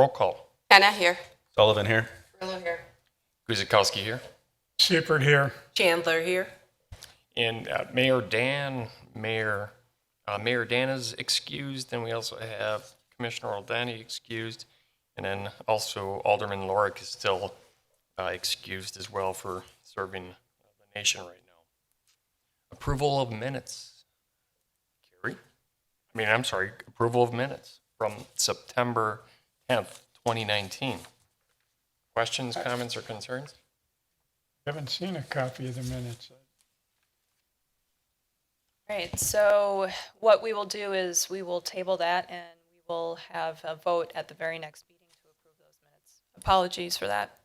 Roll call. Hannah here. Sullivan here. Furlow here. Guzikowski here. Seifert here. Chandler here. And Mayor Dan is excused, and we also have Commissioner Oldani excused, and then also Alderman Lorick is still excused as well for serving the nation right now. Approval of minutes. Carrie? Approval of minutes from September 10th, 2019. Questions, comments, or concerns? Haven't seen a copy of the minutes. Right, so what we will do is we will table that and we will have a vote at the very next meeting to approve those minutes. Apologies for that.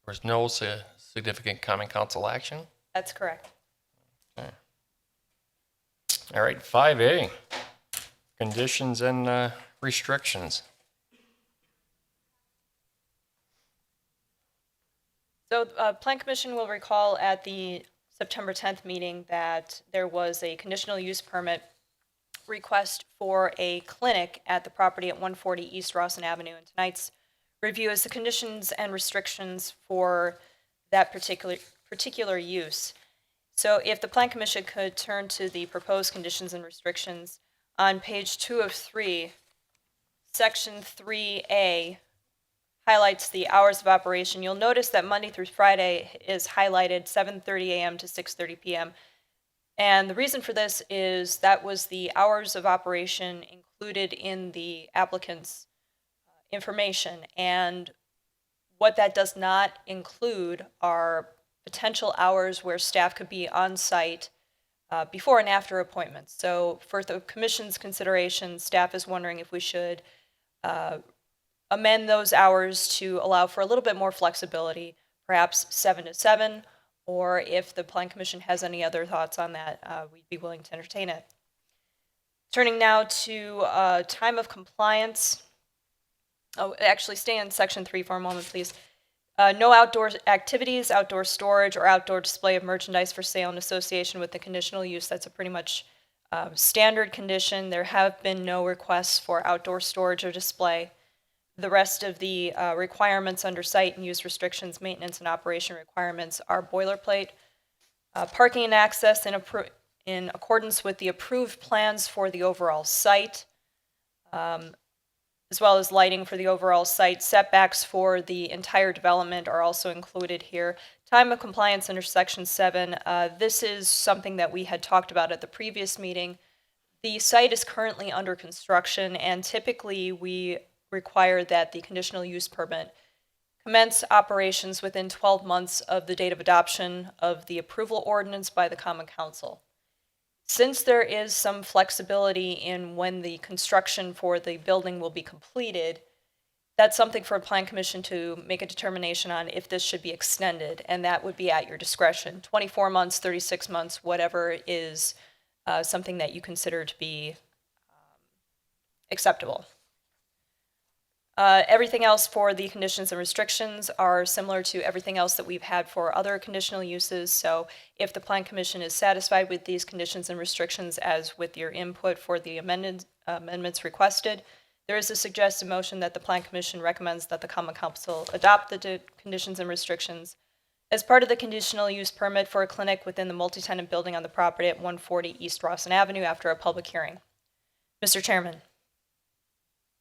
There's no significant common council action. That's correct. All right, 5A, conditions and restrictions. So Plan Commission will recall at the September 10th meeting that there was a conditional use permit request for a clinic at the property at 140 East Rawson Avenue. And tonight's review is the conditions and restrictions for that particular use. So if the Plan Commission could turn to the proposed conditions and restrictions on page 2 of 3, section 3A highlights the hours of operation. You'll notice that Monday through Friday is highlighted 7:30 a.m. to 6:30 p.m. And the reason for this is that was the hours of operation included in the applicant's information. And what that does not include are potential hours where staff could be on site before and after appointments. So for the Commission's consideration, staff is wondering if we should amend those hours to allow for a little bit more flexibility, perhaps 7 to 7, or if the Plan Commission has any other thoughts on that, we'd be willing to entertain it. Turning now to time of compliance. Oh, actually, stay in section 3 for a moment, please. No outdoor activities, outdoor storage, or outdoor display of merchandise for sale in association with the conditional use. That's a pretty much standard condition. There have been no requests for outdoor storage or display. The rest of the requirements under site and use restrictions, maintenance, and operation requirements are boilerplate. Parking and access in accordance with the approved plans for the overall site, as well as lighting for the overall site. Setbacks for the entire development are also included here. Time of compliance under section 7. This is something that we had talked about at the previous meeting. The site is currently under construction, and typically we require that the conditional use permit commence operations within 12 months of the date of adoption of the approval ordinance by the Common Council. Since there is some flexibility in when the construction for the building will be completed, that's something for a Plan Commission to make a determination on if this should be extended, and that would be at your discretion. 24 months, 36 months, whatever is something that you consider to be acceptable. Everything else for the conditions and restrictions are similar to everything else that we've had for other conditional uses. So if the Plan Commission is satisfied with these conditions and restrictions as with your input for the amendments requested, there is a suggested motion that the Plan Commission recommends that the Common Council adopt the conditions and restrictions as part of the conditional use permit for a clinic within the multi-tenant building on the property at 140 East Rawson Avenue after a public hearing. Mr. Chairman.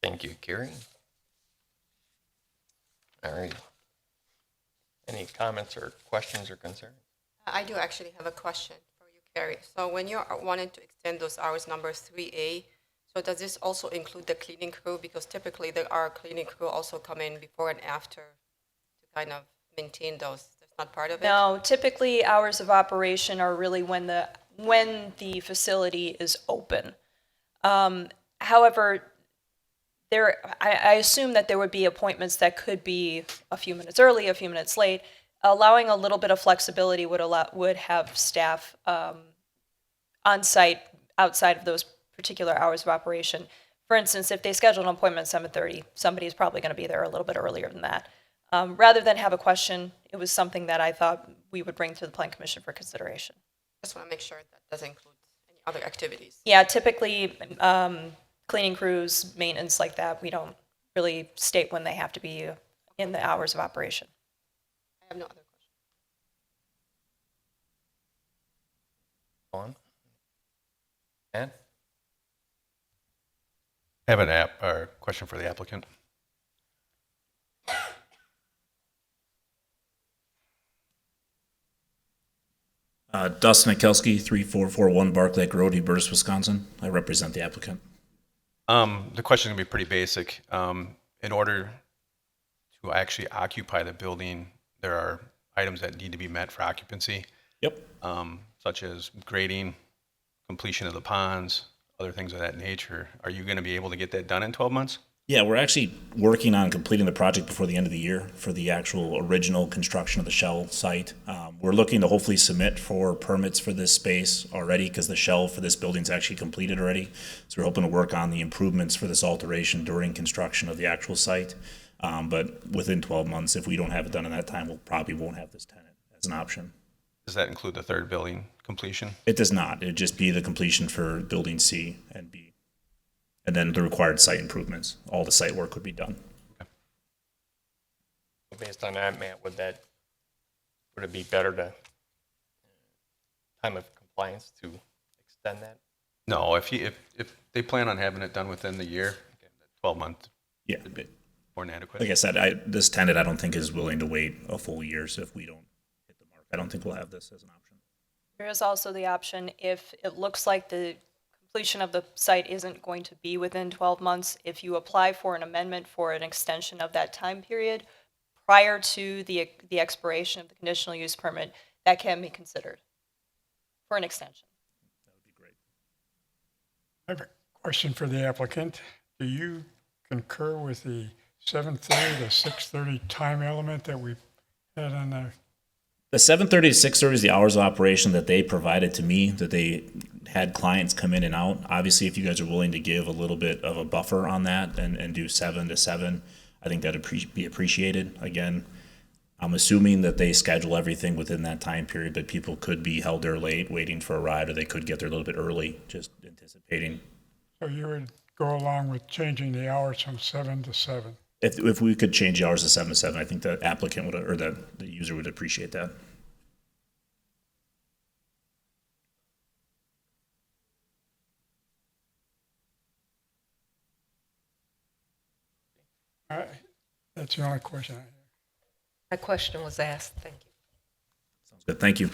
Thank you, Carrie. All right. Any comments or questions or concerns? I do actually have a question for you, Carrie. So when you're wanting to extend those hours, number 3A, so does this also include the cleaning crew? Because typically there are cleaning crew also come in before and after to kind of maintain those. That's not part of it? No, typically hours of operation are really when the facility is open. However, I assume that there would be appointments that could be a few minutes early, a few minutes late. Allowing a little bit of flexibility would have staff on site outside of those particular hours of operation. For instance, if they schedule an appointment at 7:30, somebody is probably going to be there a little bit earlier than that. Rather than have a question, it was something that I thought we would bring to the Plan Commission for consideration. Just want to make sure that doesn't include any other activities. Yeah, typically, cleaning crews, maintenance like that, we don't really state when they have to be in the hours of operation. I have no other questions. On. And I have an app or question for the applicant. Dustin Mikelski, 3441 Bark Lake Road, Heber, Wisconsin. I represent the applicant. The question is gonna be pretty basic. In order to actually occupy the building, there are items that need to be met for occupancy, Yep. such as grading, completion of the ponds, other things of that nature. Are you gonna be able to get that done in 12 months? Yeah, we're actually working on completing the project before the end of the year for the actual original construction of the shell site. We're looking to hopefully submit for permits for this space already because the shell for this building's actually completed already. So we're hoping to work on the improvements for this alteration during construction of the actual site. But within 12 months, if we don't have it done in that time, we'll probably won't have this tenant as an option. Does that include the third building completion? It does not. It'd just be the completion for building C and B. And then the required site improvements. All the site work would be done. based on that, Matt, would it be better to, time of compliance to extend that? No, if they plan on having it done within the year, 12 months Yeah. would be more than adequate. Like I said, this tenant I don't think is willing to wait a full year. So if we don't hit the mark, I don't think we'll have this as an option. There is also the option, if it looks like the completion of the site isn't going to be within 12 months, if you apply for an amendment for an extension of that time period prior to the expiration of the conditional use permit, that can be considered for an extension. That would be great. I have a question for the applicant. Do you concur with the 7:30 to 6:30 time element that we had on The 7:30 to 6:30 is the hours of operation that they provided to me, that they had clients come in and out. Obviously, if you guys are willing to give a little bit of a buffer on that and do 7 to 7, I think that'd be appreciated. Again, I'm assuming that they schedule everything within that time period, but people could be held there late waiting for a ride, or they could get there a little bit early, just anticipating. So you would go along with changing the hours from 7 to 7? If we could change the hours to 7 to 7, I think the applicant would, or the user would appreciate that. That's the only question I have. My question was asked. Thank you. Sounds good. Thank you.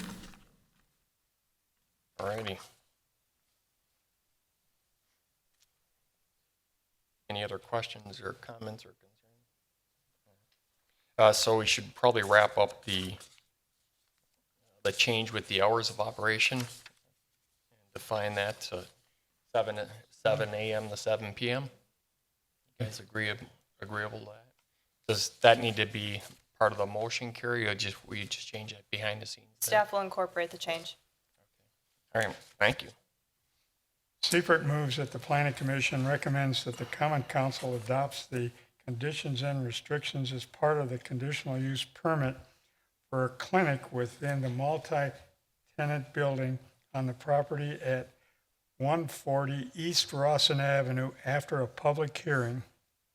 All righty. Any other questions or comments or concerns? So we should probably wrap up the change with the hours of operation and define that to 7 a.m. to 7 p.m. You guys agreeable to that? Does that need to be part of the motion, Carrie, or we just change it behind the scenes? Staff will incorporate the change. All right, thank you. Seifert moves that the Planning Commission recommends that the Common Council adopts the conditions and restrictions as part of the conditional use permit for a clinic within the multi-tenant building on the property at 140 East Rawson Avenue after a public hearing.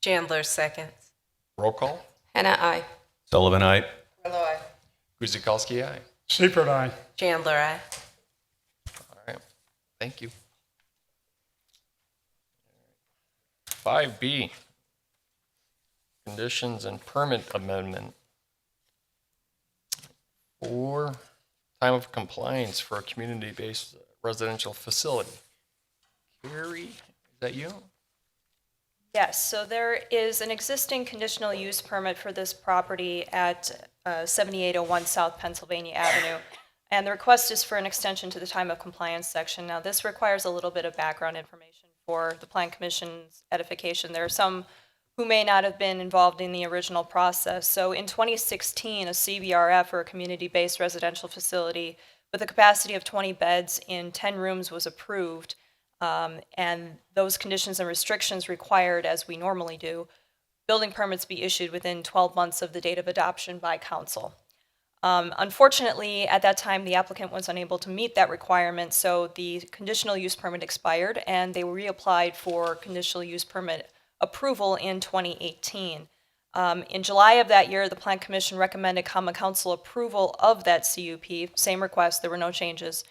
Chandler seconds. Roll call. Hannah, aye. Sullivan, aye. Hello, aye. Guzikowski, aye. Seifert, aye. Chandler, aye. All right, thank you. 5B, conditions and permit amendment for time of compliance for a community-based residential facility. Carrie, is that you? Yes, so there is an existing conditional use permit for this property at 7801 South Pennsylvania Avenue, and the request is for an extension to the time of compliance section. Now, this requires a little bit of background information for the Plan Commission's edification. There are some who may not have been involved in the original process. So in 2016, a CBRF, or a community-based residential facility with a capacity of 20 beds in 10 rooms, was approved. And those conditions and restrictions required, as we normally do, building permits be issued within 12 months of the date of adoption by council. Unfortunately, at that time, the applicant was unable to meet that requirement, so the conditional use permit expired, and they reapplied for conditional use permit approval in 2018. In July of that year, the Plan Commission recommended Common Council approval of that CUP. Same request, there were no changes.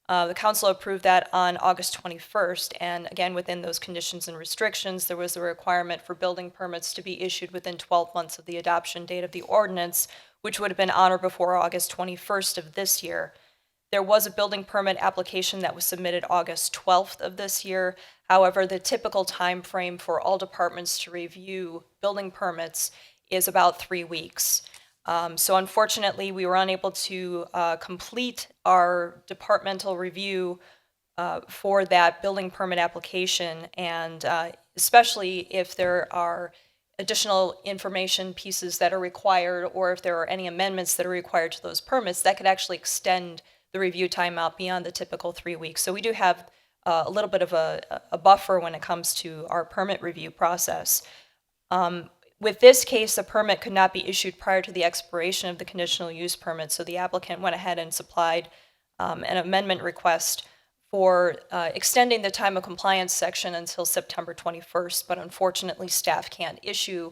The council approved that on August 21st, and again, within those conditions and restrictions, there was a requirement for building permits to be issued within 12 months of the adoption date of the ordinance, which would have been on or before August 21st of this year. There was a building permit application that was submitted August 12th of this year. However, the typical time frame for all departments to review building permits is about 3 weeks. So unfortunately, we were unable to complete our departmental review for that building permit application, and especially if there are additional information pieces that are required, or if there are any amendments that are required to those permits, that could actually extend the review time out beyond the typical 3 weeks. So we do have a little bit of a buffer when it comes to our permit review process. With this case, a permit could not be issued prior to the expiration of the conditional use permit, so the applicant went ahead and supplied an amendment request for extending the time of compliance section until September 21st, but unfortunately, staff can't issue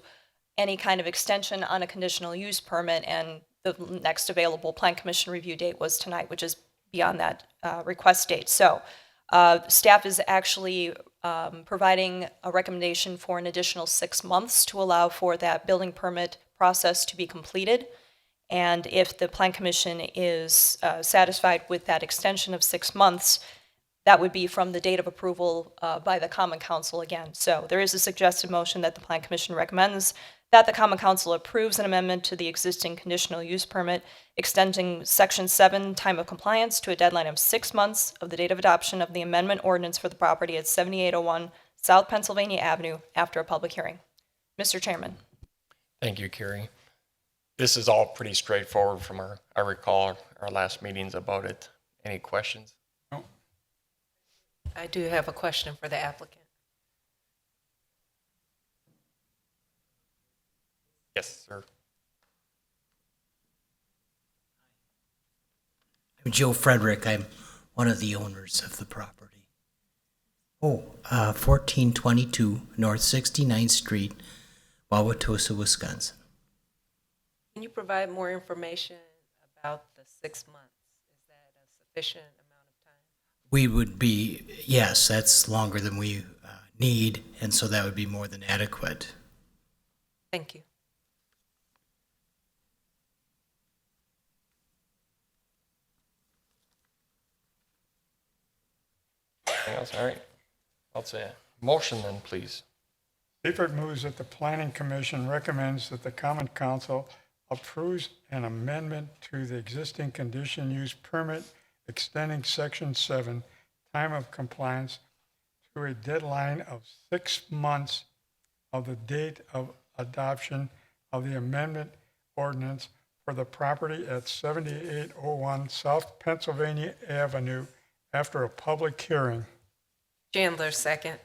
any kind of extension on a conditional use permit, and the next available Plan Commission review date was tonight, which is beyond that request date. So staff is actually providing a recommendation for an additional 6 months to allow for that building permit process to be completed. And if the Plan Commission is satisfied with that extension of 6 months, that would be from the date of approval by the Common Council again. So there is a suggested motion that the Plan Commission recommends that the Common Council approves an amendment to the existing conditional use permit, extending Section 7 time of compliance to a deadline of 6 months of the date of adoption of the amendment ordinance for the property at 7801 South Pennsylvania Avenue after a public hearing. Mr. Chairman. Thank you, Carrie. This is all pretty straightforward from I recall our last meetings about it. Any questions? I do have a question for the applicant. Yes, sir. I'm Joe Frederick. I'm one of the owners of the property. 1422 North 69th Street, Wauwatosa, Wisconsin. Can you provide more information about the 6 months? Is that a sufficient amount of time? We would be, yes, that's longer than we need, and so that would be more than adequate. Thank you. Anything else? All right. I'll say a motion then, please. Seifert moves that the Planning Commission recommends that the Common Council approves an amendment to the existing condition use permit extending Section 7 time of compliance to a deadline of 6 months of the date of adoption of the amendment ordinance for the property at 7801 South Pennsylvania Avenue after a public hearing. Chandler, second.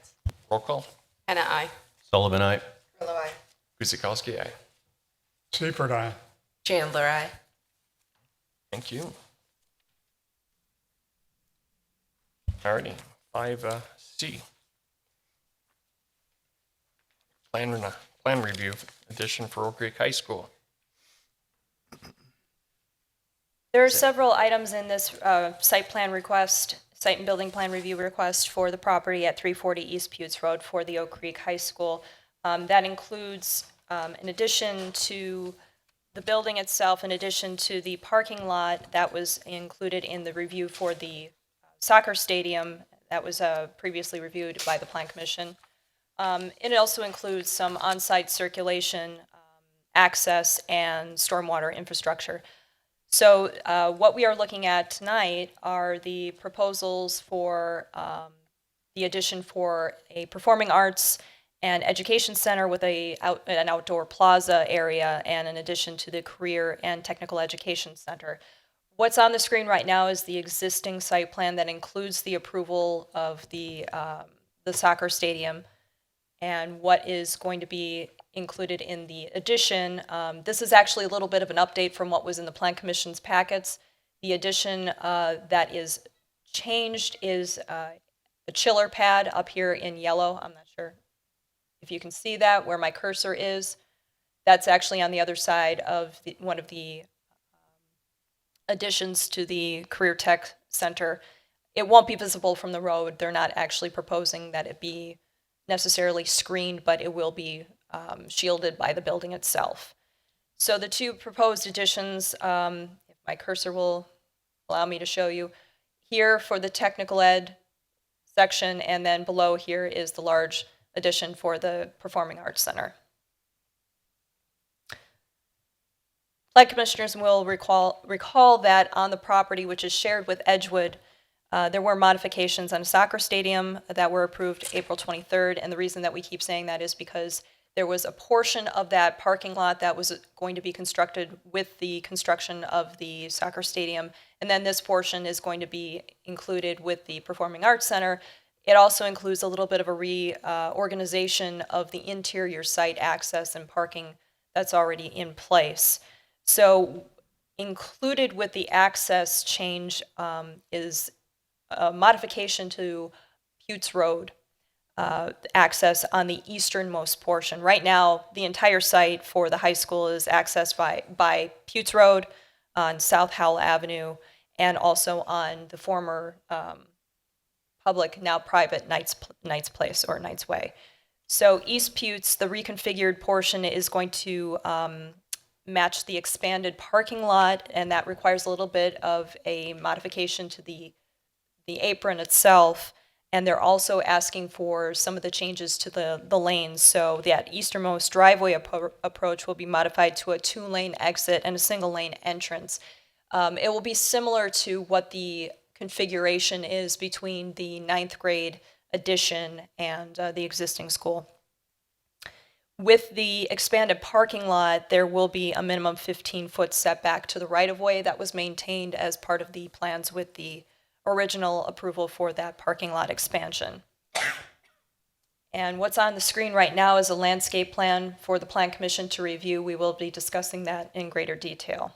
Roll call. Hannah, aye. Sullivan, aye. Rilla, aye. Guzikowski, aye. Seifert, aye. Chandler, aye. Thank you. Alrighty, 5C. Plan review addition for Oak Creek High School. There are several items in this site and building plan review request for the property at 340 East Putes Road for the Oak Creek High School. That includes, in addition to the building itself, in addition to the parking lot that was included in the review for the soccer stadium that was previously reviewed by the Plan Commission. It also includes some on-site circulation, access, and stormwater infrastructure. So what we are looking at tonight are the proposals for the addition for a performing arts and education center with an outdoor plaza area, and in addition to the career and technical education center. What's on the screen right now is the existing site plan that includes the approval of the soccer stadium. and what is going to be included in the addition. This is actually a little bit of an update from what was in the Plan Commission's packets. The addition that is changed is the chiller pad up here in yellow. I'm not sure if you can see that where my cursor is. That's actually on the other side of one of the additions to the Career Tech Center. It won't be visible from the road. They're not actually proposing that it be necessarily screened, but it will be shielded by the building itself. So the two proposed additions, if my cursor will allow me to show you, here for the technical ed section, and then below here is the large addition for the Performing Arts Center. Plan commissioners will recall that on the property, which is shared with Edgewood, there were modifications on a soccer stadium that were approved April 23rd, and the reason that we keep saying that is because there was a portion of that parking lot that was going to be constructed with the construction of the soccer stadium, and then this portion is going to be included with the Performing Arts Center. It also includes a little bit of a reorganization of the interior site access and parking that's already in place. So included with the access change is a modification to Putes Road access on the easternmost portion. Right now, the entire site for the high school is accessed by Putes Road on South Howell Avenue and also on the former public, now private Knights Place or Knights Way. So East Putes, the reconfigured portion, is going to match the expanded parking lot, and that requires a little bit of a modification to the apron itself. And they're also asking for some of the changes to the lanes. So that easternmost driveway approach will be modified to a 2-lane exit and a single-lane entrance. It will be similar to what the configuration is between the 9th grade addition and the existing school. With the expanded parking lot, there will be a minimum 15-foot setback to the right-of-way that was maintained as part of the plans with the original approval for that parking lot expansion. And what's on the screen right now is a landscape plan for the Plan Commission to review. We will be discussing that in greater detail.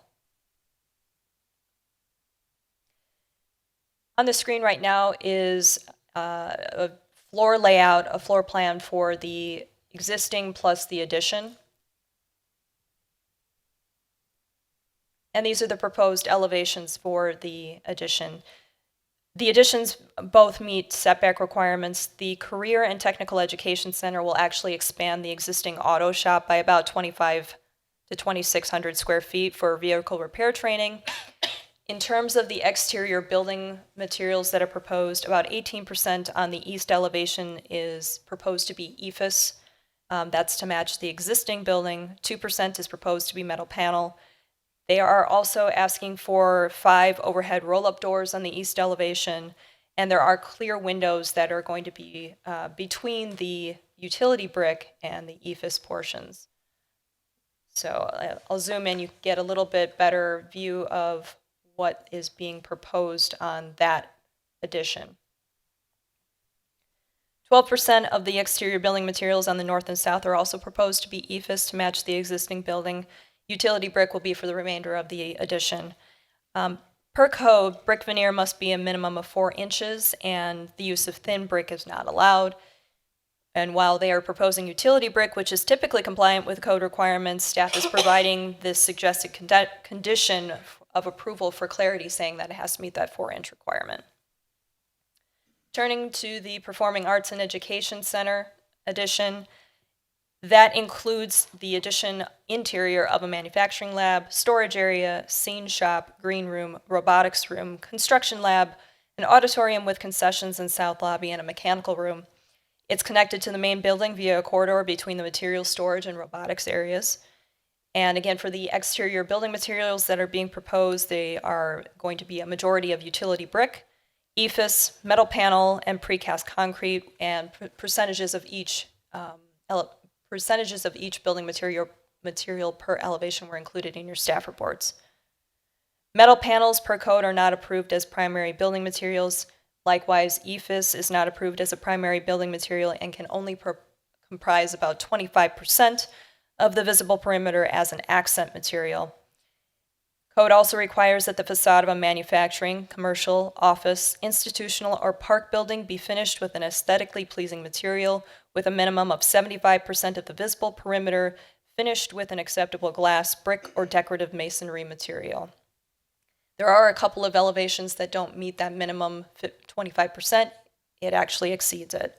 On the screen right now is a floor layout, a floor plan for the existing plus the addition. And these are the proposed elevations for the addition. The additions both meet setback requirements. The Career and Technical Education Center will actually expand the existing auto shop by about 25 to 2,600 square feet for vehicle repair training. In terms of the exterior building materials that are proposed, about 18% on the east elevation is proposed to be EIFS. That's to match the existing building. 2% is proposed to be metal panel. They are also asking for 5 overhead roll-up doors on the east elevation, and there are clear windows that are going to be between the utility brick and the EIFS portions. So I'll zoom in, you get a little bit better view of what is being proposed on that addition. 12% of the exterior building materials on the north and south are also proposed to be EIFS to match the existing building. Utility brick will be for the remainder of the addition. Per code, brick veneer must be a minimum of 4 inches, and the use of thin brick is not allowed. And while they are proposing utility brick, which is typically compliant with code requirements, staff is providing this suggested condition of approval for clarity, saying that it has to meet that 4-inch requirement. Turning to the Performing Arts and Education Center addition, that includes the addition interior of a manufacturing lab, storage area, scene shop, green room, robotics room, construction lab, an auditorium with concessions and south lobby, and a mechanical room. It's connected to the main building via a corridor between the material storage and robotics areas. And again, for the exterior building materials that are being proposed, they are going to be a majority of utility brick, EIFS, metal panel, and precast concrete, and percentages of each building material per elevation were included in your staff reports. Metal panels per code are not approved as primary building materials. Likewise, EIFS is not approved as a primary building material and can only comprise about 25% of the visible perimeter as an accent material. Code also requires that the facade of a manufacturing, commercial, office, institutional, or park building be finished with an aesthetically pleasing material with a minimum of 75% of the visible perimeter finished with an acceptable glass, brick, or decorative masonry material. There are a couple of elevations that don't meet that minimum 25%. It actually exceeds it.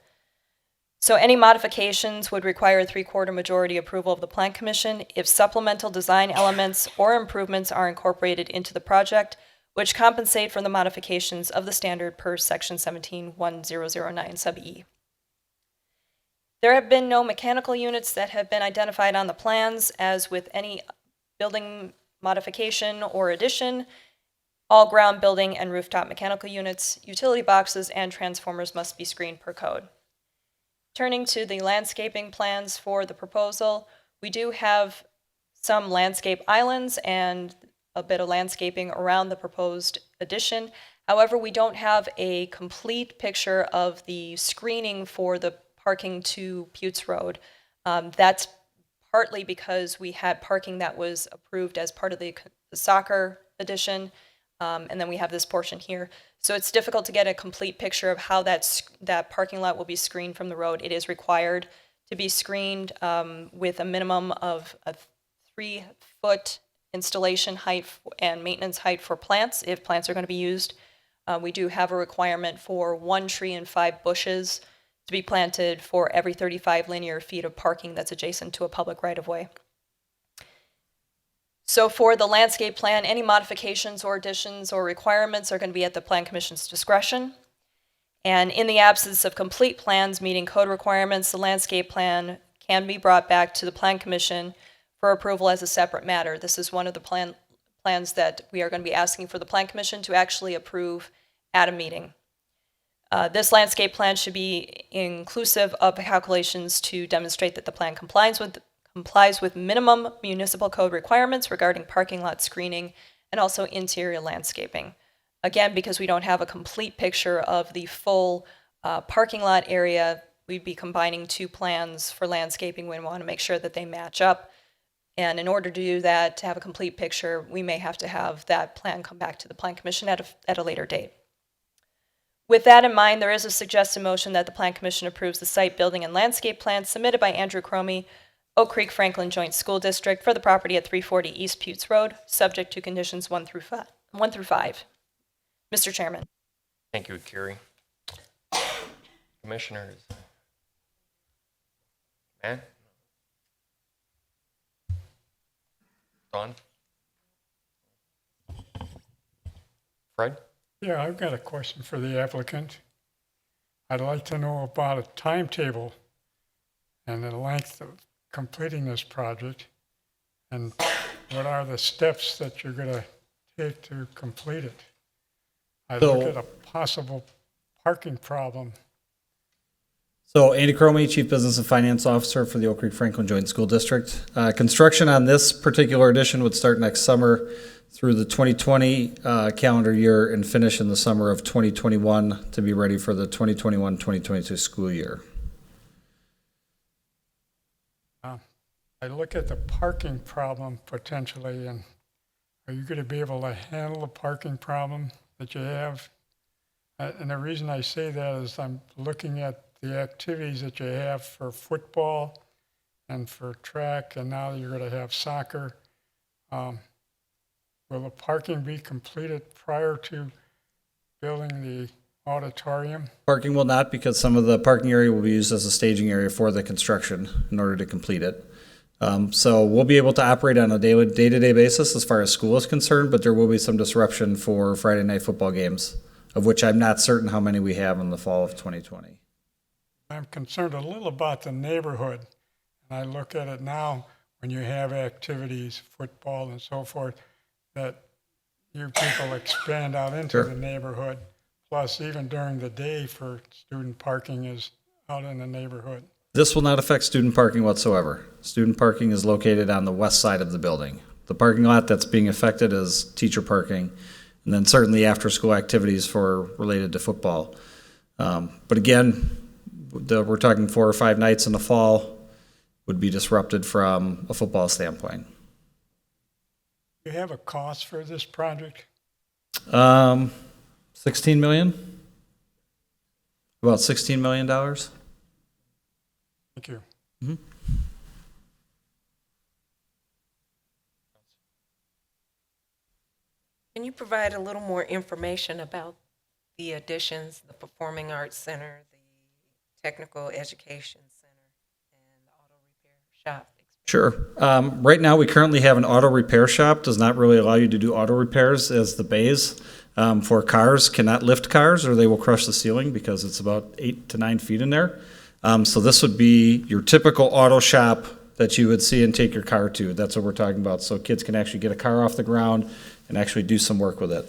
So any modifications would require a 3/4 majority approval of the Plan Commission if supplemental design elements or improvements are incorporated into the project, which compensate for the modifications of the standard per Section 17-1009 sub E. There have been no mechanical units that have been identified on the plans. As with any building modification or addition, all ground building and rooftop mechanical units, utility boxes, and transformers must be screened per code. Turning to the landscaping plans for the proposal, we do have some landscape islands and a bit of landscaping around the proposed addition. However, we don't have a complete picture of the screening for the parking to Putes Road. That's partly because we had parking that was approved as part of the soccer addition, and then we have this portion here. So it's difficult to get a complete picture of how that parking lot will be screened from the road. It is required to be screened with a minimum of a 3-foot installation height and maintenance height for plants, if plants are going to be used. We do have a requirement for 1 tree and 5 bushes to be planted for every 35 linear feet of parking that's adjacent to a public right-of-way. So for the landscape plan, any modifications or additions or requirements are going to be at the Plan Commission's discretion. And in the absence of complete plans meeting code requirements, the landscape plan can be brought back to the Plan Commission for approval as a separate matter. This is one of the plans that we are going to be asking for the Plan Commission to actually approve at a meeting. This landscape plan should be inclusive of calculations to demonstrate that the plan complies with minimum municipal code requirements regarding parking lot screening and also interior landscaping. Again, because we don't have a complete picture of the full parking lot area, we'd be combining 2 plans for landscaping. We want to make sure that they match up. And in order to do that, to have a complete picture, we may have to have that plan come back to the Plan Commission at a later date. With that in mind, there is a suggested motion that the Plan Commission approves the site, building, and landscape plan submitted by Andrew Cromie, Oak Creek Franklin Joint School District for the property at 340 East Putes Road, subject to conditions 1 through 5. Mr. Chairman. Thank you, Carrie. Commissioners. Matt? Don? Fred? Yeah, I've got a question for the applicant. I'd like to know about a timetable and the length of completing this project, and what are the steps that you're going to take to complete it? I look at a possible parking problem. So Andy Cromie, Chief Business and Finance Officer for the Oak Creek Franklin Joint School District. Construction on this particular addition would start next summer through the 2020 calendar year and finish in the summer of 2021 to be ready for the 2021-2022 school year. I look at the parking problem potentially, and are you going to be able to handle the parking problem that you have? And the reason I say that is I'm looking at the activities that you have for football and for track, and now you're going to have soccer. Will the parking be completed prior to building the auditorium? Parking will not, because some of the parking area will be used as a staging area for the construction in order to complete it. So we'll be able to operate on a day-to-day basis as far as school is concerned, but there will be some disruption for Friday night football games, of which I'm not certain how many we have in the fall of 2020. I'm concerned a little about the neighborhood. And I look at it now when you have activities, football and so forth, that you people expand out into Sure. the neighborhood. Plus, even during the day for student parking is out in the neighborhood. This will not affect student parking whatsoever. Student parking is located on the west side of the building. The parking lot that's being affected is teacher parking, and then certainly after-school activities related to football. But again, we're talking 4 or 5 nights in the fall, would be disrupted from a football standpoint. Do you have a cost for this project? 16 million? About $16 million? Thank you. Can you provide a little more information about the additions, the Performing Arts Center, the Technical Education Center, and the Auto Repair Shop? Sure. Right now, we currently have an auto repair shop. Does not really allow you to do auto repairs, as the bays for cars cannot lift cars or they will crush the ceiling because it's about 8 to 9 feet in there. So this would be your typical auto shop that you would see and take your car to. That's what we're talking about. So kids can actually get a car off the ground and actually do some work with it.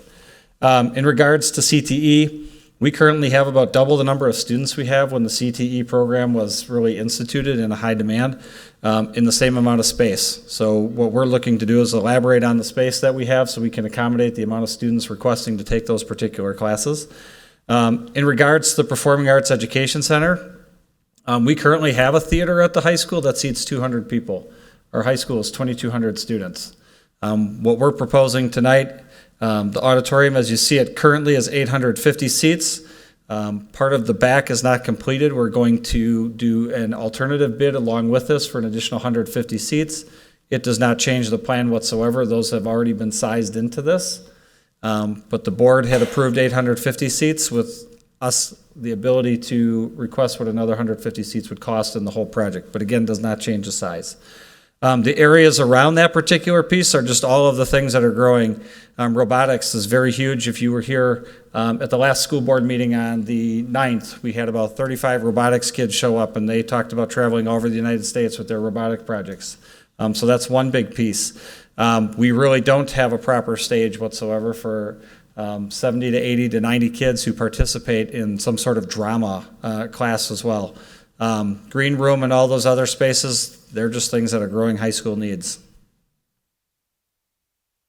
In regards to CTE, we currently have about double the number of students we have when the CTE program was really instituted in a high demand in the same amount of space. So what we're looking to do is elaborate on the space that we have so we can accommodate the amount of students requesting to take those particular classes. In regards to the Performing Arts Education Center, we currently have a theater at the high school that seats 200 people. Our high school is 2,200 students. What we're proposing tonight, the auditorium, as you see it currently, is 850 seats. Part of the back is not completed. We're going to do an alternative bid along with this for an additional 150 seats. It does not change the plan whatsoever. Those have already been sized into this. But the board had approved 850 seats with us the ability to request what another 150 seats would cost in the whole project, but again, does not change the size. The areas around that particular piece are just all of the things that are growing. Robotics is very huge. If you were here at the last school board meeting on the 9th, we had about 35 robotics kids show up, and they talked about traveling all over the United States with their robotic projects. So that's one big piece. We really don't have a proper stage whatsoever for 70 to 80 to 90 kids who participate in some sort of drama class as well. Green room and all those other spaces, they're just things that are growing high school needs.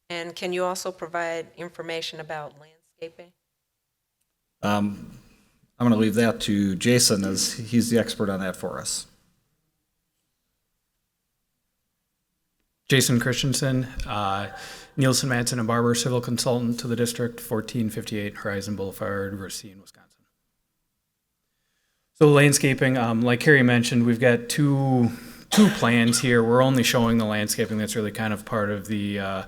And can you also provide information about landscaping? I'm going to leave that to Jason, as he's the expert on that for us. Jason Christensen, Nielsen, Madsen and Barber, civil consultant to the district, 1458 Horizon Boulevard, Racine, Wisconsin. So landscaping, like Carrie mentioned, we've got two plans here. We're only showing the landscaping that's really kind of part of the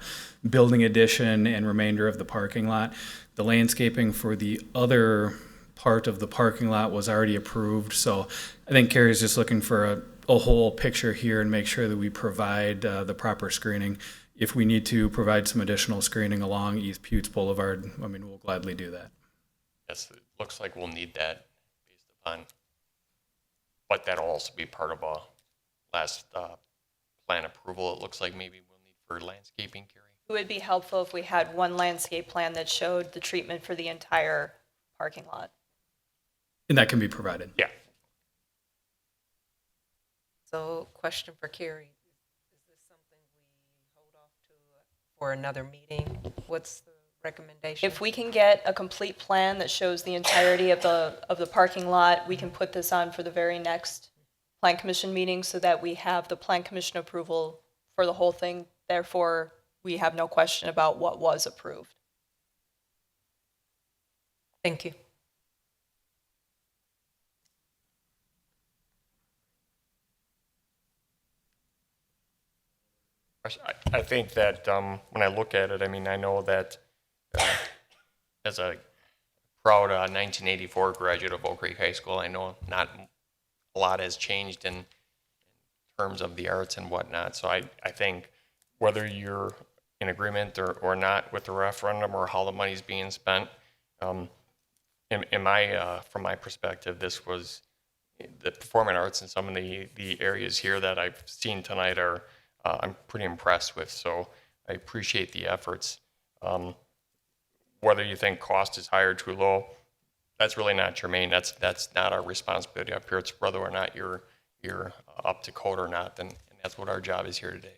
building addition and remainder of the parking lot. The landscaping for the other part of the parking lot was already approved. So I think Carrie's just looking for a whole picture here and make sure that we provide the proper screening. If we need to provide some additional screening along East Putes Boulevard, I mean, we'll gladly do that. Yes, it looks like we'll need that based upon, but that'll also be part of a last plan approval. It looks like maybe we'll need for landscaping, Carrie. It would be helpful if we had one landscape plan that showed the treatment for the entire parking lot. And that can be provided. Yeah. So question for Carrie, is this something we hold off to for another meeting? What's the recommendation? If we can get a complete plan that shows the entirety of the parking lot, we can put this on for the very next Plan Commission meeting so that we have the Plan Commission approval for the whole thing. Therefore, we have no question about what was approved. Thank you. I think that when I look at it, I mean, I know that as a proud 1984 graduate of Oak Creek High School, I know not a lot has changed in terms of the arts and whatnot. So I think whether you're in agreement or not with the referendum or how the money's being spent, from my perspective, this was the performing arts and some of the areas here that I've seen tonight are I'm pretty impressed with. So I appreciate the efforts. Whether you think cost is high or too low, that's really not germane. That's not our responsibility up here. It's whether or not you're up to code or not, and that's what our job is here today.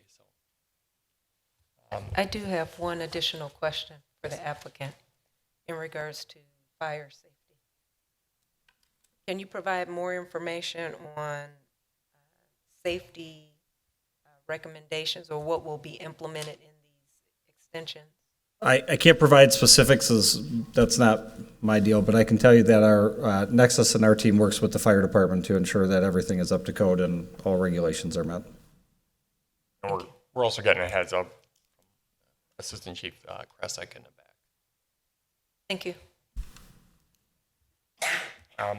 So I do have one additional question for the applicant in regards to fire safety. Can you provide more information on safety recommendations or what will be implemented in these extensions? I can't provide specifics as that's not my deal, but I can tell you that our Nexus and our team works with the fire department to ensure that everything is up to code and all regulations are met. And we're also getting a heads up, Assistant Chief Krasek in the back. Thank you.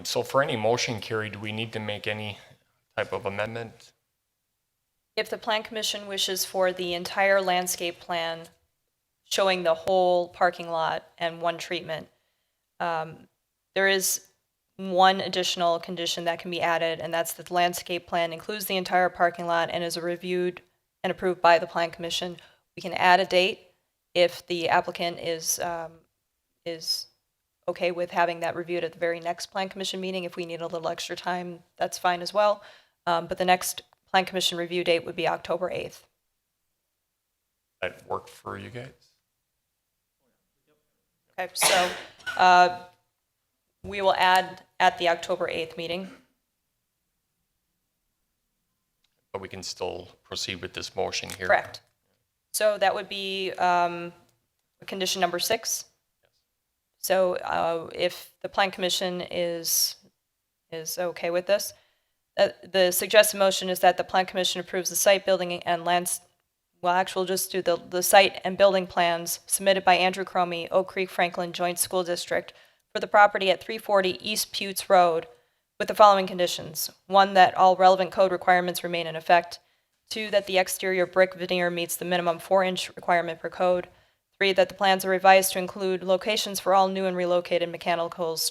So for any motion, Carrie, do we need to make any type of amendment? If the Plan Commission wishes for the entire landscape plan showing the whole parking lot and one treatment, there is one additional condition that can be added, and that's that the landscape plan includes the entire parking lot and is reviewed and approved by the Plan Commission. We can add a date if the applicant is okay with having that reviewed at the very next Plan Commission meeting. If we need a little extra time, that's fine as well. But the next Plan Commission review date would be October 8th. That work for you guys? Okay, so we will add at the October 8th meeting. But we can still proceed with this motion here. Correct. So that would be condition number 6. So if the Plan Commission is okay with this, the suggested motion is that the Plan Commission approves the site, building, and lands. Well, actually, we'll just do the site and building plans submitted by Andrew Cromie, Oak Creek Franklin Joint School District for the property at 340 East Putes Road with the following conditions. 1, that all relevant code requirements remain in effect. 2, that the exterior brick veneer meets the minimum 4-inch requirement per code. 3, that the plans are revised to include locations for all new and relocated mechanicals,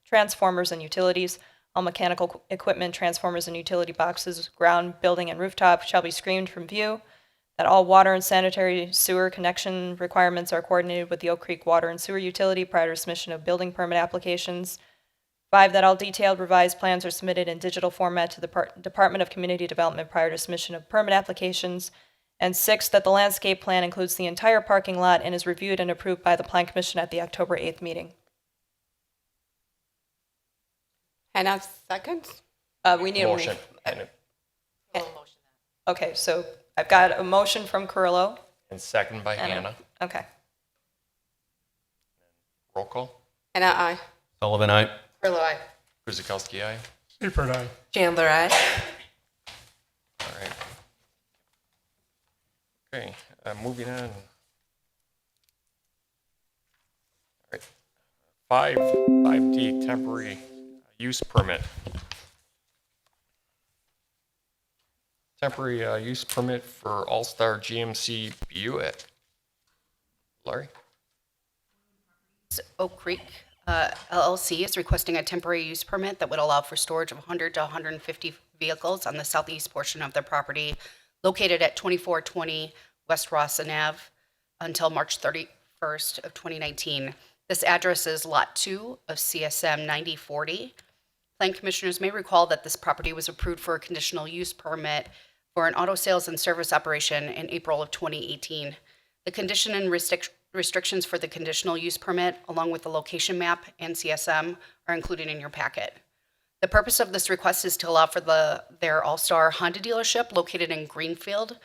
transformers, and utilities. All mechanical equipment, transformers, and utility boxes, ground, building, and rooftop shall be screened from view. That all water and sanitary sewer connection requirements are coordinated with the Oak Creek Water and Sewer Utility prior to submission of building permit applications. 5, that all detailed revised plans are submitted in digital format to the Department of Community Development prior to submission of permit applications. And 6, that the landscape plan includes the entire parking lot and is reviewed and approved by the Plan Commission at the October 8th meeting. Hannah, seconds? We need Motion. Okay, so I've got a motion from Carrillo. And second by And Hannah. Okay. Roll call. Hannah, aye. Sullivan, aye. Carrillo, aye. Guzekowski, aye. Seifert, aye. Chandler, aye. All right. Okay, moving on. All right. 5D, temporary use permit. Temporary use permit for All-Star GMC Buick. Laurie? Oak Creek LLC is requesting a temporary use permit that would allow for storage of 100 to 150 vehicles on the southeast portion of their property located at 2420 West Rawson Ave until March 31st of 2019. This address is Lot 2 of CSM 9040. Plan commissioners may recall that this property was approved for a conditional use permit for an auto sales and service operation in April of 2018. The condition and restrictions for the conditional use permit, along with the location map and CSM, are included in your packet. The purpose of this request is to allow for their All-Star Honda dealership located in Greenfield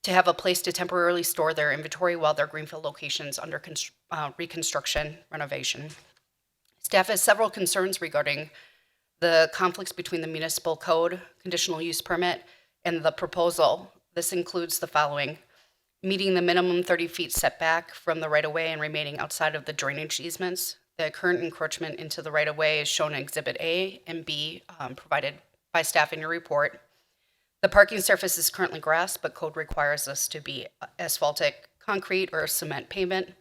to have a place to temporarily store their inventory while their Greenfield location's under reconstruction renovation. Staff has several concerns regarding the conflicts between the municipal code, conditional use permit, and the proposal. This includes the following: meeting the minimum 30 feet setback from the right-of-way and remaining outside of the drainage easements. The current encroachment into the right-of-way is shown in Exhibit A and B provided by staff in your report. The parking surface is currently grass, but code requires this to be asphaltic concrete or cement pavement.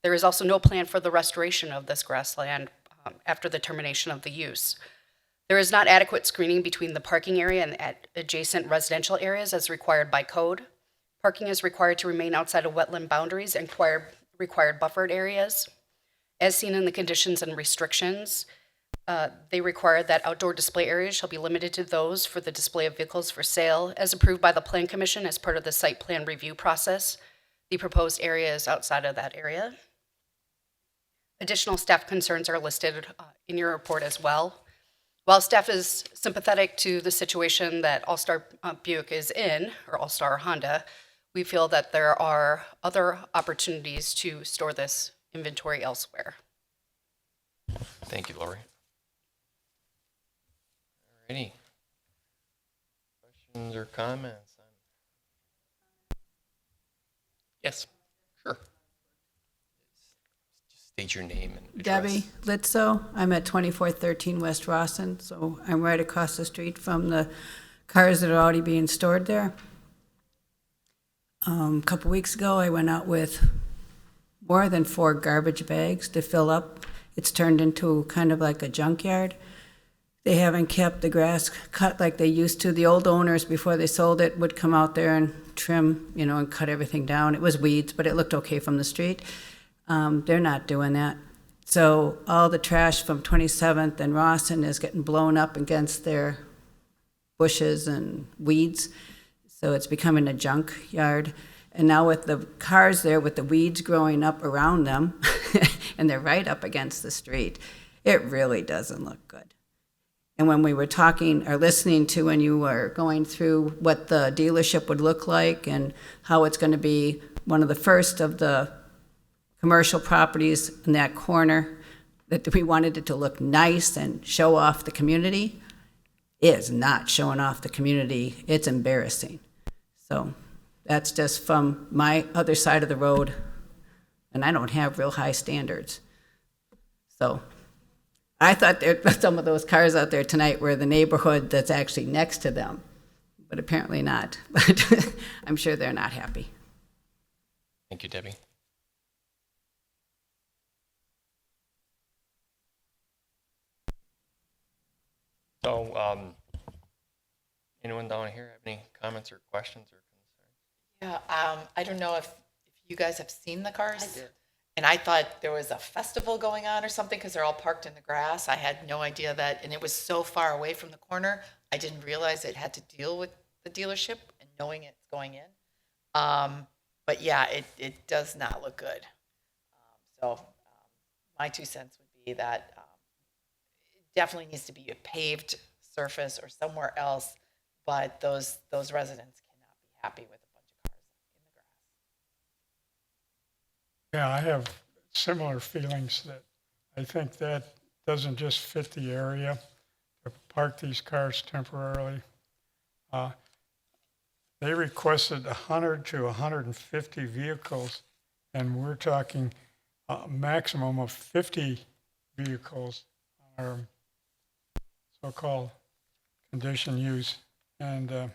There is also no plan for the restoration of this grassland after the termination of the use. There is not adequate screening between the parking area and adjacent residential areas as required by code. Parking is required to remain outside of wetland boundaries and required buffered areas. As seen in the conditions and restrictions, they require that outdoor display areas shall be limited to those for the display of vehicles for sale as approved by the Plan Commission as part of the site plan review process. The proposed area is outside of that area. Additional staff concerns are listed in your report as well. While staff is sympathetic to the situation that All-Star Buick is in, or All-Star Honda, we feel that there are other opportunities to store this inventory elsewhere. Thank you, Lori. Alrighty. Questions or comments? Yes, sure. Just state your name and address. Debbie Litzo. I'm at 2413 West Rawson, so I'm right across the street from the cars that are already being stored there. A couple weeks ago, I went out with more than 4 garbage bags to fill up. It's turned into kind of like a junkyard. They haven't kept the grass cut like they used to. The old owners, before they sold it, would come out there and trim, and cut everything down. It was weeds, but it looked okay from the street. They're not doing that. So all the trash from 27th and Rawson is getting blown up against their bushes and weeds. So it's becoming a junk yard. And now with the cars there, with the weeds growing up around them, and they're right up against the street, it really doesn't look good. And when we were talking or listening to when you were going through what the dealership would look like and how it's going to be one of the first of the commercial properties in that corner, that we wanted it to look nice and show off the community, it is not showing off the community. It's embarrassing. So that's just from my other side of the road, and I don't have real high standards. So I thought there some of those cars out there tonight were the neighborhood that's actually next to them, but apparently not. But I'm sure they're not happy. Thank you, Debbie. So, anyone down here have any comments or questions or concerns? Yeah, I don't know if you guys have seen the cars. I did. And I thought there was a festival going on or something because they're all parked in the grass. I had no idea that, and it was so far away from the corner. I didn't realize it had to deal with the dealership and knowing it's going in. But yeah, it does not look good. So my 2 cents would be that it definitely needs to be a paved surface or somewhere else, but those residents cannot be happy with a bunch of cars in the grass. Yeah, I have similar feelings that I think that doesn't just fit the area to park these cars temporarily. They requested 100 to 150 vehicles, and we're talking a maximum of 50 vehicles on our so-called condition use. And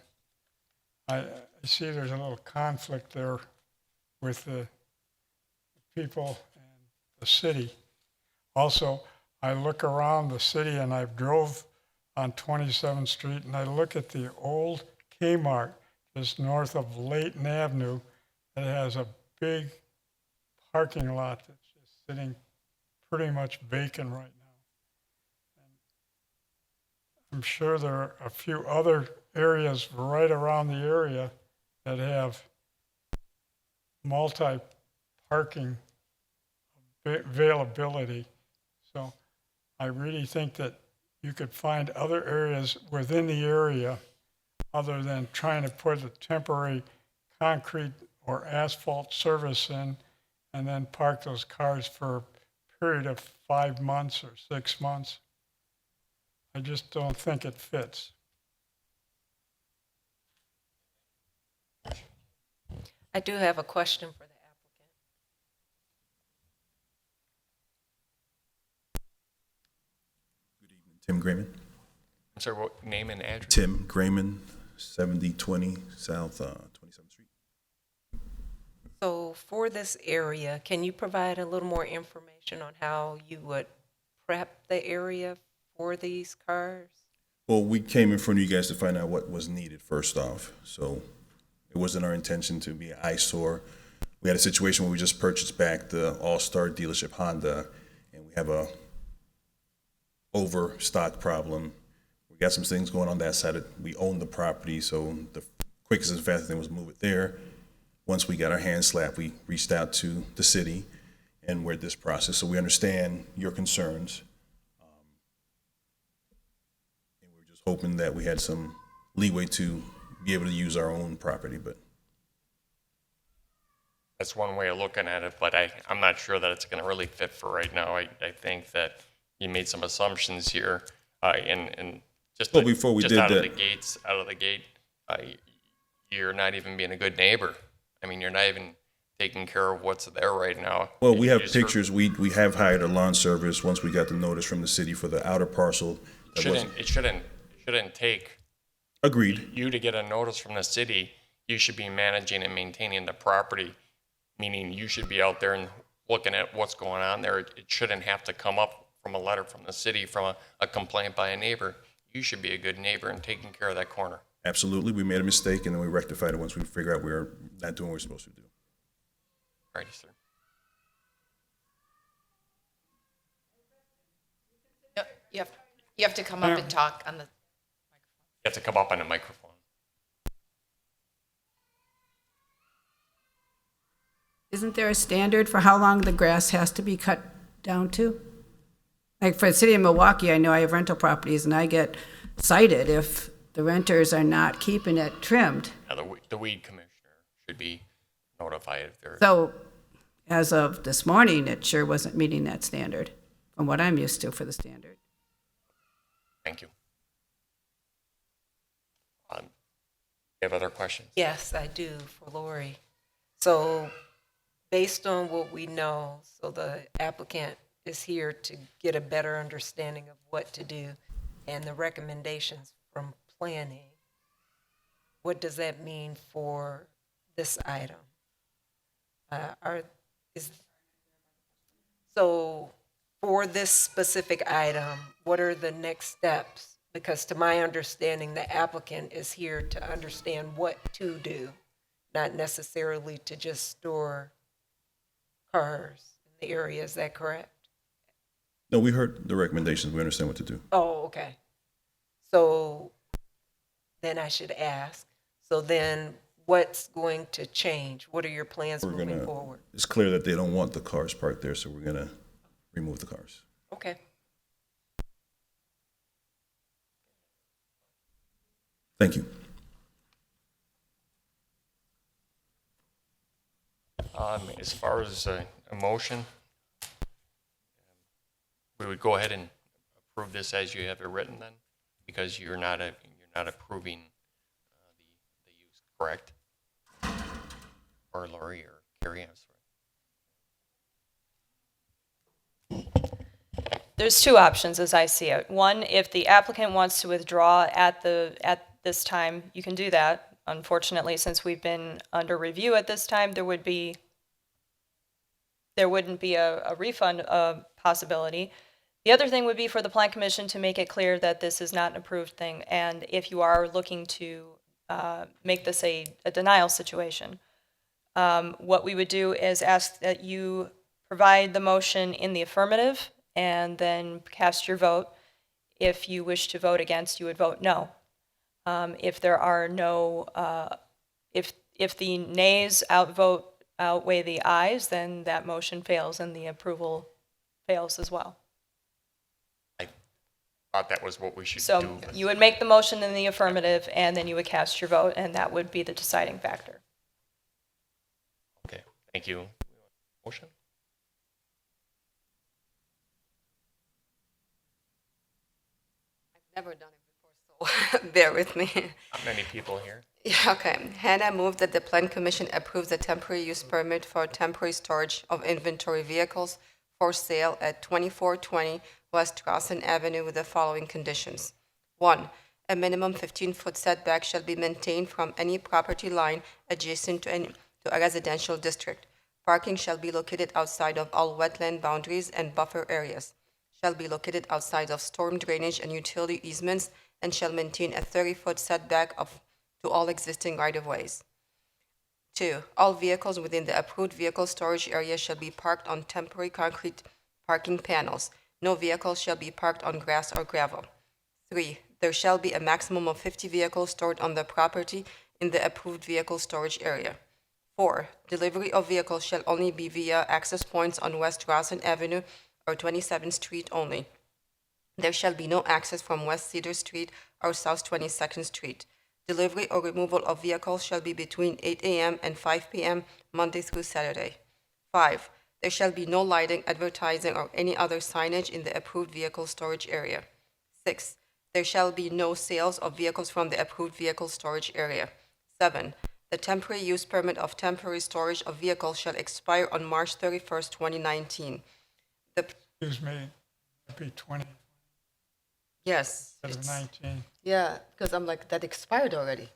I see there's a little conflict there with the people and the city. Also, I look around the city and I drove on 27th Street and I look at the old Kmart just north of Layton Avenue that has a big parking lot that's just sitting pretty much vacant right now. And I'm sure there are a few other areas right around the area that have multi-parking availability. So I really think that you could find other areas within the area other than trying to put a temporary concrete or asphalt surface in and then park those cars for a period of 5 months or 6 months. I just don't think it fits. I do have a question for the applicant. Tim Grayman. I'm sorry, what name and address? Tim Grayman, 7020 South 27th Street. So for this area, can you provide a little more information on how you would prep the area for these cars? Well, we came in front of you guys to find out what was needed first off. So it wasn't our intention to be an eyesore. We had a situation where we just purchased back the All-Star dealership Honda, and we have a overstock problem. We got some things going on that side. We own the property, so the quickest and fastest thing was move it there. Once we got our hands slapped, we reached out to the city, and we're at this process. So we understand your concerns. was hoping that we had some leeway to be able to use our own property, but That's one way of looking at it, but I'm not sure that it's going to really fit for right now. I think that you made some assumptions here, and just Well, before we just did out that- of the gate, you're not even being a good neighbor. I mean, you're not even taking care of what's there right now. well, we have You sort of pictures. We have hired a lawn service once we got the notice from the city for the outer parcel. That wasn't- It shouldn't take Agreed. you to get a notice from the city. You should be managing and maintaining the property, meaning you should be out there and looking at what's going on there. It shouldn't have to come up from a letter from the city, from a complaint by a neighbor. You should be a good neighbor and taking care of that corner. Absolutely. We made a mistake and then we rectified it once we figured out we were not doing what we're supposed to do. Righty, sir. You have to come up and talk on the, You have to come up on the microphone. Isn't there a standard for how long the grass has to be cut down to? Like for the city of Milwaukee, I know I have rental properties and I get cited if the renters are not keeping it trimmed. Now, the weed commissioner should be notified if they're. So as of this morning, it sure wasn't meeting that standard from what I'm used to for the standard. Thank you. You have other questions? Yes, I do, for Lori. So based on what we know, so the applicant is here to get a better understanding of what to do and the recommendations from planning. What does that mean for this item? So for this specific item, what are the next steps? Because to my understanding, the applicant is here to understand what to do, not necessarily to just store cars in the area. Is that correct? No, we heard the recommendations. We understand what to do. Oh, okay. So then I should ask, so then what's going to change? What are your plans We're moving gonna, forward? it's clear that they don't want the cars parked there, so we're gonna remove the cars. Okay. Thank you. As far as a motion, we would go ahead and approve this as you have it written then, because you're not approving the use, correct? Or Lori or Carrie, I'm sorry. There's two options as I see it. One, if the applicant wants to withdraw at this time, you can do that. Unfortunately, since we've been under review at this time, there wouldn't be a refund possibility. The other thing would be for the Plan Commission to make it clear that this is not an approved thing, and if you are looking to make this a denial situation, what we would do is ask that you provide the motion in the affirmative and then cast your vote. If you wish to vote against, you would vote no. If there are no, if the nays outweigh the ayes, then that motion fails and the approval fails as well. I thought that was what we should do. So you would make the motion in the affirmative and then you would cast your vote, and that would be the deciding factor. Okay, thank you. Motion? I've never done it before, so bear with me. Not many people here. Yeah, okay. Hannah moved that the Plan Commission approves the temporary use permit for temporary storage of inventory vehicles for sale at 2420 West Crossan Avenue with the following conditions. 1, a minimum 15-foot setback shall be maintained from any property line adjacent to a residential district. Parking shall be located outside of all wetland boundaries and buffer areas, shall be located outside of storm drainage and utility easements, and shall maintain a 30-foot setback to all existing right-of-ways. 2, all vehicles within the approved vehicle storage area shall be parked on temporary concrete parking panels. No vehicles shall be parked on grass or gravel. 3, there shall be a maximum of 50 vehicles stored on the property in the approved vehicle storage area. 4, delivery of vehicles shall only be via access points on West Crossan Avenue or 27th Street only. There shall be no access from West Cedar Street or South 22nd Street. Delivery or removal of vehicles shall be between 8 a.m. and 5 p.m., Monday through Saturday. 5, there shall be no lighting, advertising, or any other signage in the approved vehicle storage area. 6, there shall be no sales of vehicles from the approved vehicle storage area. 7, the temporary use permit of temporary storage of vehicles shall expire on March 31st, 2019. Excuse me, it'd be 20 Yes. instead of 19. Yeah, because I'm like, that expired already.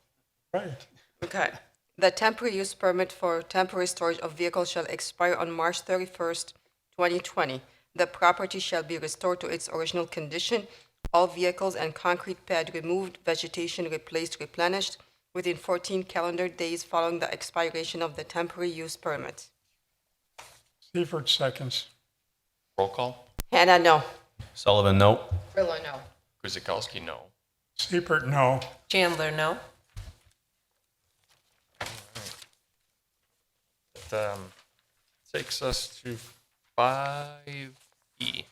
Right. Okay. The temporary use permit for temporary storage of vehicles shall expire on March 31st, 2020. The property shall be restored to its original condition, all vehicles and concrete pad removed, vegetation replaced, replenished, within 14 calendar days following the expiration of the temporary use permit. Seifert seconds. Roll call. Hannah, no. Sullivan, no. Grillo, no. Guzekowski, no. Seifert, no. Chandler, no. That takes us to 5E.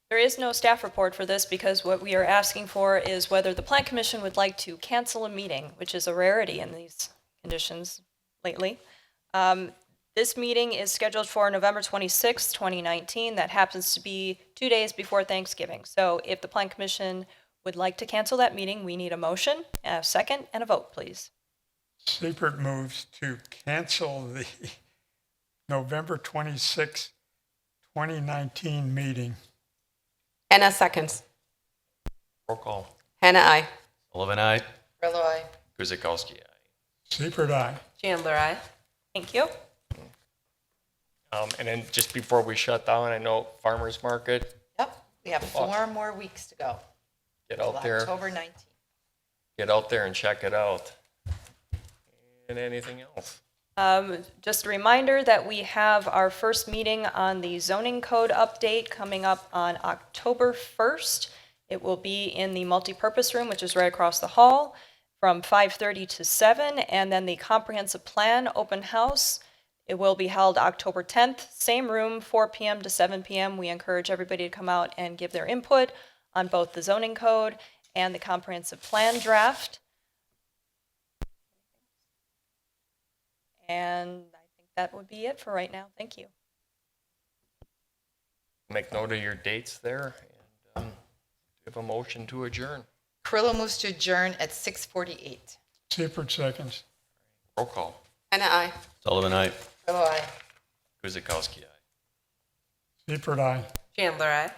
There is no staff report for this because what we are asking for is whether the Plan Commission would like to cancel a meeting, which is a rarity in these conditions lately. This meeting is scheduled for November 26, 2019. That happens to be 2 days before Thanksgiving. So if the Plan Commission would like to cancel that meeting, we need a motion, a second, and a vote, please. Seifert moves to cancel the November 26, 2019 meeting. Hannah seconds. Roll call. Hannah, aye. Sullivan, aye. Grillo, aye. Guzekowski, aye. Seifert, aye. Chandler, aye. Thank you. And then just before we shut down, I know Farmers Market, Yep, we have 4 more weeks to go. get till out there, October 19th. get out there and check it out. And anything else? Just a reminder that we have our first meeting on the zoning code update coming up on October 1st. It will be in the multipurpose room, which is right across the hall, from 5:30 to 7, and then the comprehensive plan open house. It will be held October 10th, same room, 4 p.m. to 7 p.m. We encourage everybody to come out and give their input on both the zoning code and the comprehensive plan draft. And I think that would be it for right now. Thank you. Make note of your dates there, and give a motion to adjourn. Carrillo moves to adjourn at 6:48. Seifert seconds. Roll call. Hannah, aye. Sullivan, aye. Grillo, aye. Guzekowski, aye. Seifert, aye. Chandler, aye.